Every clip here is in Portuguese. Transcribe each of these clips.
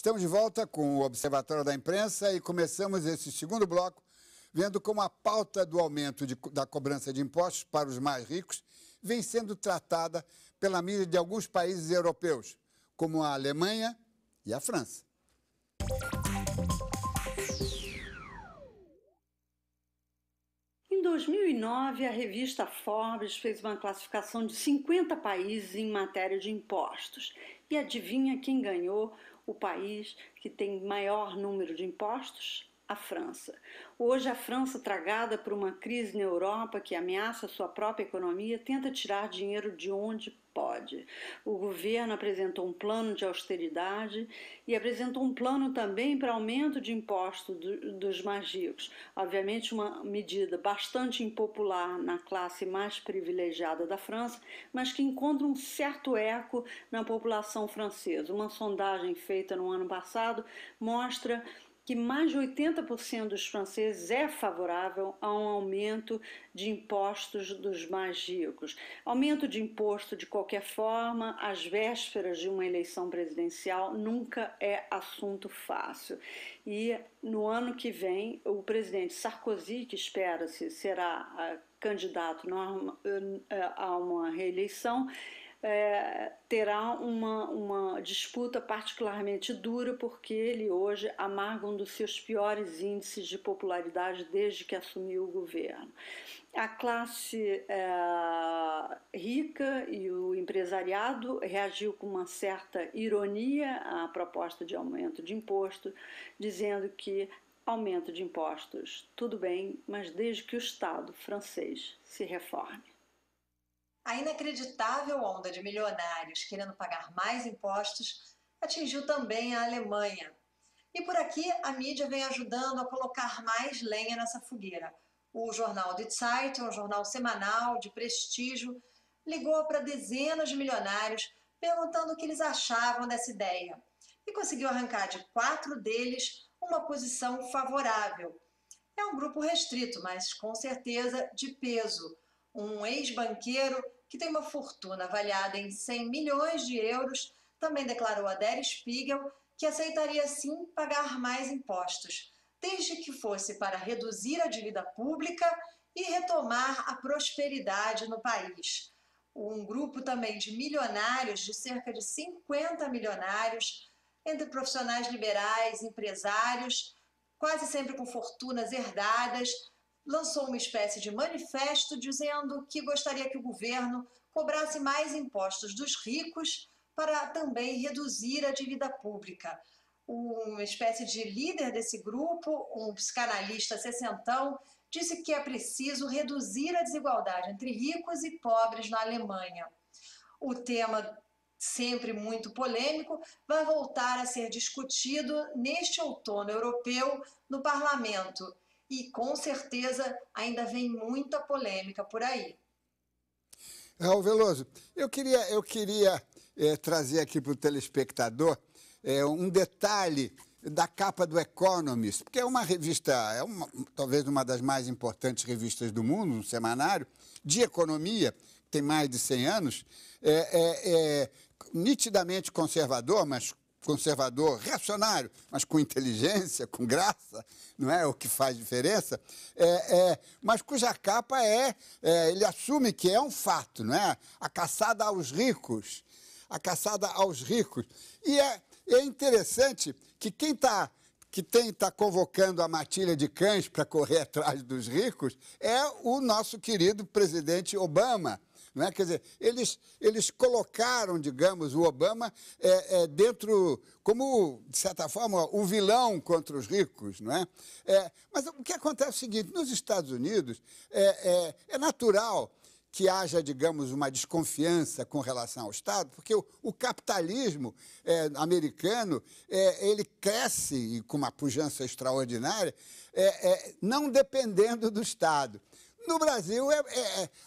Estamos de volta com o Observatório da Imprensa e começamos esse segundo bloco vendo como a pauta do aumento da cobrança de impostos para os mais ricos vem sendo tratada pela mídia de alguns países europeus, como a Alemanha e a França. Em 2009, a revista Forbes fez uma classificação de 50 países em matéria de impostos. E adivinha quem ganhou o país que tem maior número de impostos? A França. Hoje, a França, tragada por uma crise na Europa que ameaça sua própria economia, tenta tirar dinheiro de onde pode. O governo apresentou um plano de austeridade e apresentou um plano também para aumento de impostos dos mais ricos. Obviamente, uma medida bastante impopular na classe mais privilegiada da França, mas que encontra um certo eco na população francesa. Uma sondagem feita no ano passado mostra que mais de 80% dos franceses é favorável a um aumento de impostos dos mais ricos. Aumento de imposto, de qualquer forma, às vésperas de uma eleição presidencial, nunca é assunto fácil. E no ano que vem, o presidente Sarkozy, que espera-se será candidato a uma reeleição, terá uma disputa particularmente dura, porque ele hoje amarga um dos seus piores índices de popularidade desde que assumiu o governo. A classe rica e o empresariado reagiu com uma certa ironia à proposta de aumento de imposto, dizendo que aumento de impostos, tudo bem, mas desde que o Estado francês se reforme. A inacreditável onda de milionários querendo pagar mais impostos atingiu também a Alemanha. E por aqui a mídia vem ajudando a colocar mais lenha nessa fogueira. O jornal Die Zeit, um jornal semanal de prestígio, ligou para dezenas de milionários perguntando o que eles achavam dessa ideia. E conseguiu arrancar de 4 deles uma posição favorável. É um grupo restrito, mas com certeza de peso. Um ex-banqueiro que tem uma fortuna avaliada em 100 milhões de euros também declarou a Der Spiegel que aceitaria sim pagar mais impostos, desde que fosse para reduzir a dívida pública e retomar a prosperidade no país. Um grupo também de milionários, de cerca de 50 milionários, entre profissionais liberais, empresários, quase sempre com fortunas herdadas, lançou uma espécie de manifesto dizendo que gostaria que o governo cobrasse mais impostos dos ricos para também reduzir a dívida pública. Uma espécie de líder desse grupo, um psicanalista sessentão, disse que é preciso reduzir a desigualdade entre ricos e pobres na Alemanha. O tema, sempre muito polêmico, vai voltar a ser discutido neste outono europeu no parlamento. E, com certeza, ainda vem muita polêmica por aí. Raul Veloso, eu queria trazer aqui para o telespectador um detalhe da capa do Economist, porque é uma revista, talvez uma das mais importantes revistas do mundo, um semanário de economia, tem mais de 100 anos, nitidamente conservador, mas conservador reacionário, mas com inteligência, com graça, não é o que faz diferença, mas cuja capa ele assume que é um fato, não é? A caçada aos ricos, E é interessante que quem está convocando a matilha de cães para correr atrás dos ricos é o nosso querido presidente Obama. Não é? Quer dizer, eles colocaram, digamos, o Obama dentro, como, de certa forma, o vilão contra os ricos. Não é? Mas o que acontece é o seguinte, nos Estados Unidos é natural que haja, digamos, uma desconfiança com relação ao Estado, porque o capitalismo americano ele cresce e com uma pujança extraordinária, não dependendo do Estado. No Brasil,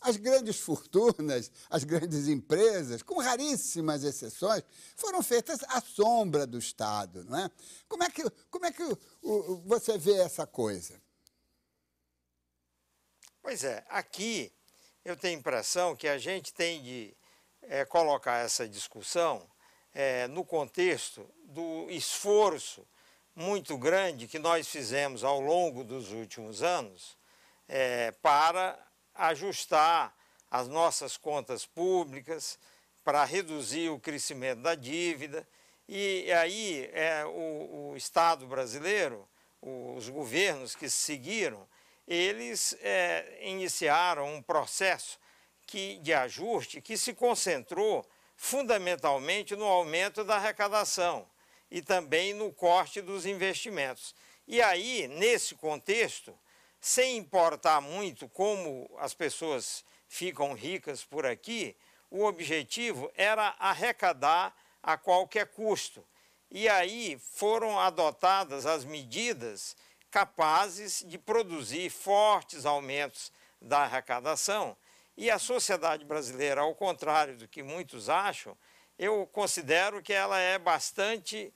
as grandes fortunas, as grandes empresas, com raríssimas exceções, foram feitas à sombra do Estado, não é? Como é que você vê essa coisa? Pois é, aqui eu tenho a impressão que a gente tem de colocar essa discussão no contexto do esforço muito grande que nós fizemos ao longo dos últimos anos para ajustar as nossas contas públicas, para reduzir o crescimento da dívida. E aí o Estado brasileiro, os governos que seguiram, eles iniciaram um processo de ajuste que se concentrou fundamentalmente no aumento da arrecadação e também no corte dos investimentos. E aí, nesse contexto, sem importar muito como as pessoas ficam ricas por aqui, o objetivo era arrecadar a qualquer custo. E aí foram adotadas as medidas capazes de produzir fortes aumentos da arrecadação. E a sociedade brasileira, ao contrário do que muitos acham, eu considero que ela é bastante,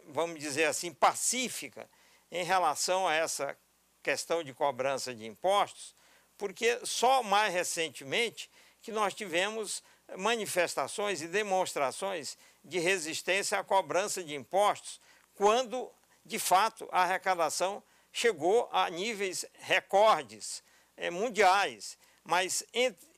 vamos dizer assim, pacífica em relação a essa questão de cobrança de impostos, porque só mais recentemente que nós tivemos manifestações e demonstrações de resistência à cobrança de impostos, quando, de fato, a arrecadação chegou a níveis recordes mundiais. Mas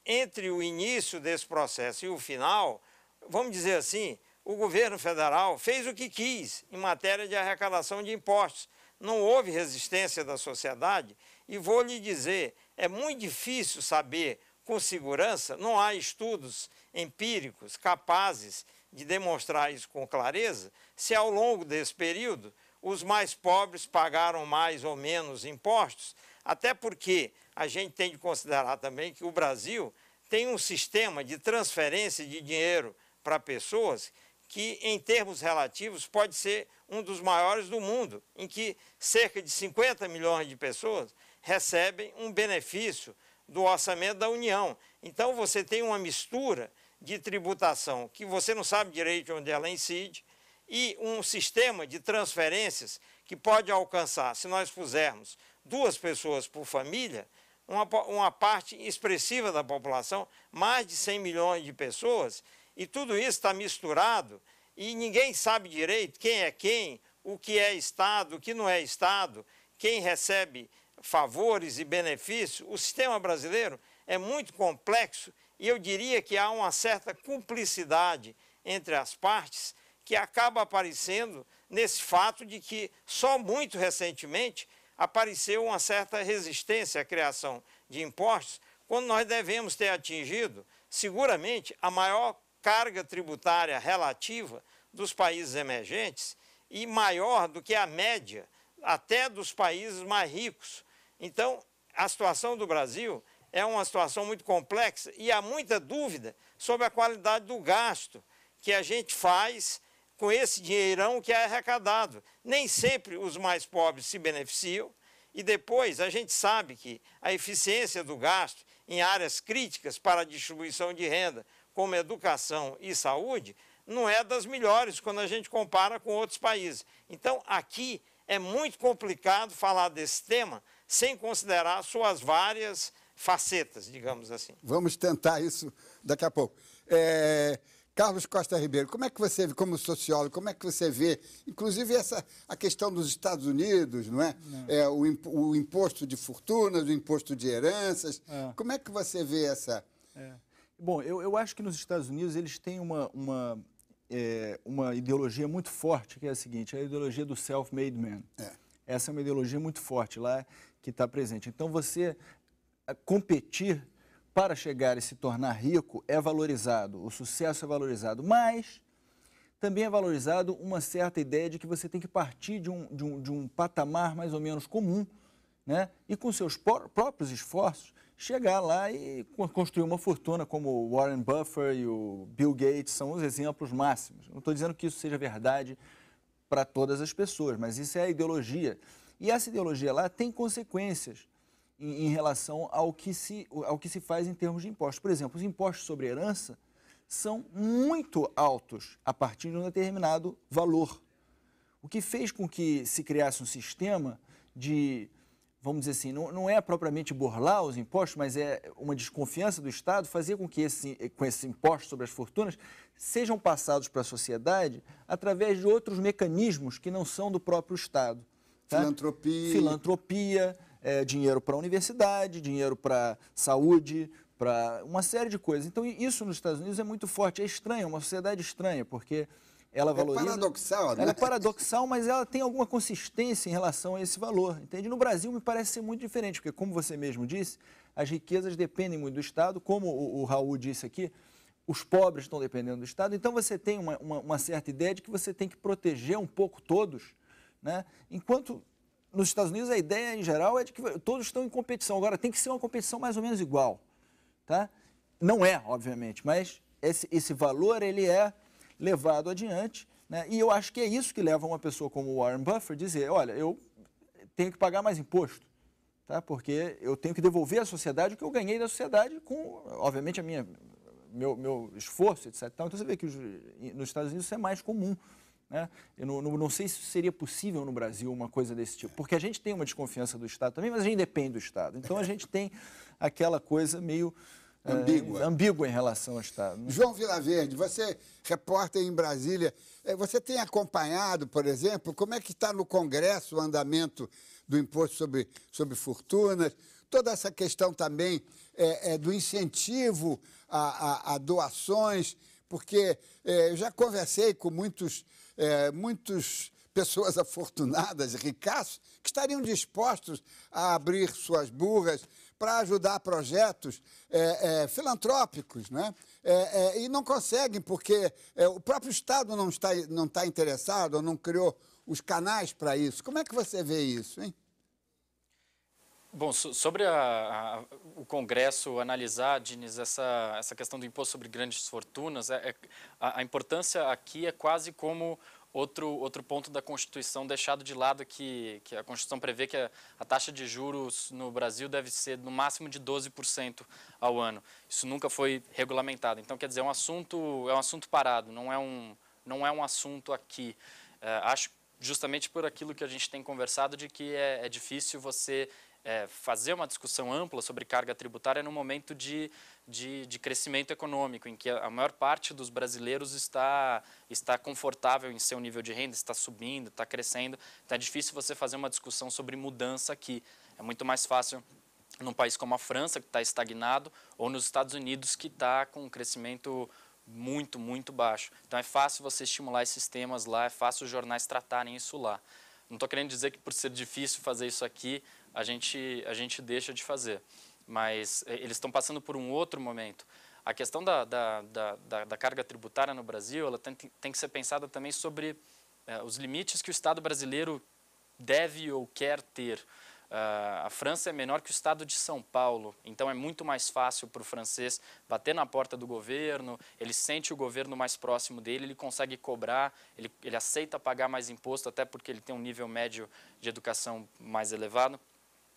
entre o início desse processo e o final, vamos dizer assim, o governo federal fez o que quis em matéria de arrecadação de impostos. Não houve resistência da sociedade e vou lhe dizer, é muito difícil saber com segurança, não há estudos empíricos capazes de demonstrar isso com clareza, se ao longo desse período os mais pobres pagaram mais ou menos impostos, até porque a gente tem de considerar também que o Brasil tem um sistema de transferência de dinheiro para pessoas que, em termos relativos, pode ser um dos maiores do mundo, em que cerca de 50 milhões de pessoas recebem um benefício do orçamento da União. Então, você tem uma mistura de tributação que você não sabe direito onde ela incide e um sistema de transferências que pode alcançar, se nós pusermos 2 pessoas por família, uma parte expressiva da população, mais de 100 milhões de pessoas, e tudo isso está misturado e ninguém sabe direito quem é quem, o que é Estado, o que não é Estado, quem recebe favores e benefícios. O sistema brasileiro é muito complexo e eu diria que há uma certa cumplicidade entre as partes que acaba aparecendo nesse fato de que só muito recentemente apareceu uma certa resistência à criação de impostos, quando nós devemos ter atingido, seguramente, a maior carga tributária relativa dos países emergentes e maior do que a média até dos países mais ricos. Então, a situação do Brasil é uma situação muito complexa e há muita dúvida sobre a qualidade do gasto que a gente faz com esse dinheirão que é arrecadado. Nem sempre os mais pobres se beneficiam e depois a gente sabe que a eficiência do gasto em áreas críticas para a distribuição de renda, como educação e saúde, não é das melhores quando a gente compara com outros países. Então, aqui é muito complicado falar desse tema sem considerar suas várias facetas, digamos assim. Vamos tentar isso daqui a pouco. Carlos Costa Ribeiro, como é que você vê, como sociólogo, como é que você vê, inclusive a questão dos Estados Unidos, não é? O imposto de fortunas, o imposto de heranças, como é que você vê essa... Bom, eu acho que nos Estados Unidos eles têm uma ideologia muito forte, que é a seguinte, a ideologia do self-made man. Essa é uma ideologia muito forte lá, que está presente. Então, você competir para chegar e se tornar rico é valorizado, o sucesso é valorizado, mas também é valorizado uma certa ideia de que você tem que partir de um patamar mais ou menos comum, né? E com seus próprios esforços, chegar lá e construir uma fortuna, como o Warren Buffett e o Bill Gates são os exemplos máximos. Não estou dizendo que isso seja verdade para todas as pessoas, mas isso é a ideologia. E essa ideologia lá tem consequências em relação ao que se faz em termos de impostos. Por exemplo, os impostos sobre herança são muito altos a partir de um determinado valor, o que fez com que se criasse um sistema de vamos dizer assim, não é propriamente burlar os impostos, mas é uma desconfiança do Estado fazer com que com esse imposto sobre as fortunas sejam passados para a sociedade através de outros mecanismos que não são do próprio Estado. Tá? Filantropia, dinheiro para a universidade, dinheiro para saúde, para uma série de coisas. Então, isso nos Estados Unidos é muito forte. É estranho, é uma sociedade estranha, porque ela valoriza... É paradoxal, né? Ela é paradoxal, mas ela tem alguma consistência em relação a esse valor. Entende? No Brasil, me parece ser muito diferente, porque, como você mesmo disse, as riquezas dependem muito do Estado. Como o Raul disse aqui, os pobres estão dependendo do Estado. Então, você tem uma certa ideia de que você tem que proteger um pouco todos, né? Enquanto nos Estados Unidos a ideia, em geral, é de que todos estão em competição. Agora, tem que ser uma competição mais ou menos igual. Tá? Não é, obviamente, mas esse valor ele é levado adiante, né? E eu acho que é isso que leva uma pessoa como o Warren Buffett a dizer, olha, eu tenho que pagar mais imposto, tá? Porque eu tenho que devolver à sociedade o que eu ganhei da sociedade com, obviamente, meu esforço, etc. Então você vê que nos Estados Unidos isso é mais comum. Né? Eu não sei se seria possível no Brasil uma coisa desse tipo, porque a gente tem uma desconfiança do Estado também, mas a gente depende do Estado. Então a gente tem aquela coisa meio ambígua em relação ao Estado. Né? João Vilaverde, você, repórter em Brasília, você tem acompanhado, por exemplo, como é que está no Congresso o andamento do imposto sobre fortunas, toda essa questão também do incentivo a doações, porque eu já conversei com muitas pessoas afortunadas, ricaços, que estariam dispostos a abrir suas burras para ajudar projetos filantrópicos, né? E não conseguem, porque o próprio Estado não está interessado, ou não criou os canais para isso. Como é que você vê isso, hein? Bom, sobre o Congresso analisar, Diniz, essa questão do imposto sobre grandes fortunas, a importância aqui é quase como outro ponto da Constituição deixado de lado, que a Constituição prevê que a taxa de juros no Brasil deve ser no máximo de 12% ao ano. Isso nunca foi regulamentado. Então, quer dizer, é um assunto parado, não é um assunto aqui. Acho justamente por aquilo que a gente tem conversado de que é difícil você fazer uma discussão ampla sobre carga tributária no momento de crescimento econômico, em que a maior parte dos brasileiros está confortável em seu nível de renda, está subindo, está crescendo. Então é difícil você fazer uma discussão sobre mudança aqui. É muito mais fácil num país como a França, que está estagnado, ou nos Estados Unidos, que está com um crescimento muito, muito baixo. Então é fácil você estimular esses temas lá, é fácil os jornais tratarem isso lá. Não estou querendo dizer que por ser difícil fazer isso aqui, a gente deixa de fazer, mas eles estão passando por um outro momento. A questão da carga tributária no Brasil, ela tem que ser pensada também sobre os limites que o Estado brasileiro deve ou quer ter. A França é menor que o Estado de São Paulo, então é muito mais fácil para o francês bater na porta do governo, ele sente o governo mais próximo dele, ele consegue cobrar, ele aceita pagar mais imposto, até porque ele tem um nível médio de educação mais elevado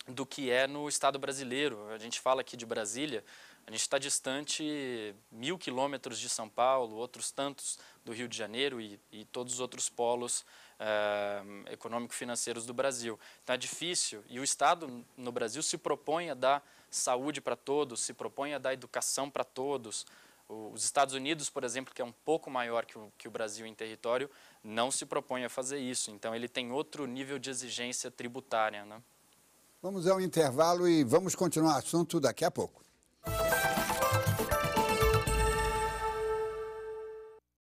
do que é no Estado brasileiro. A gente fala aqui de Brasília, a gente está distante 1.000 quilômetros de São Paulo, outros tantos do Rio de Janeiro e todos os outros polos econômico-financeiros do Brasil. Então é difícil, e o Estado no Brasil se propõe a dar saúde para todos, se propõe a dar educação para todos. Os Estados Unidos, por exemplo, que é um pouco maior que o Brasil em território, não se propõe a fazer isso. Então ele tem outro nível de exigência tributária, né? Vamos ao intervalo e vamos continuar o assunto daqui a pouco.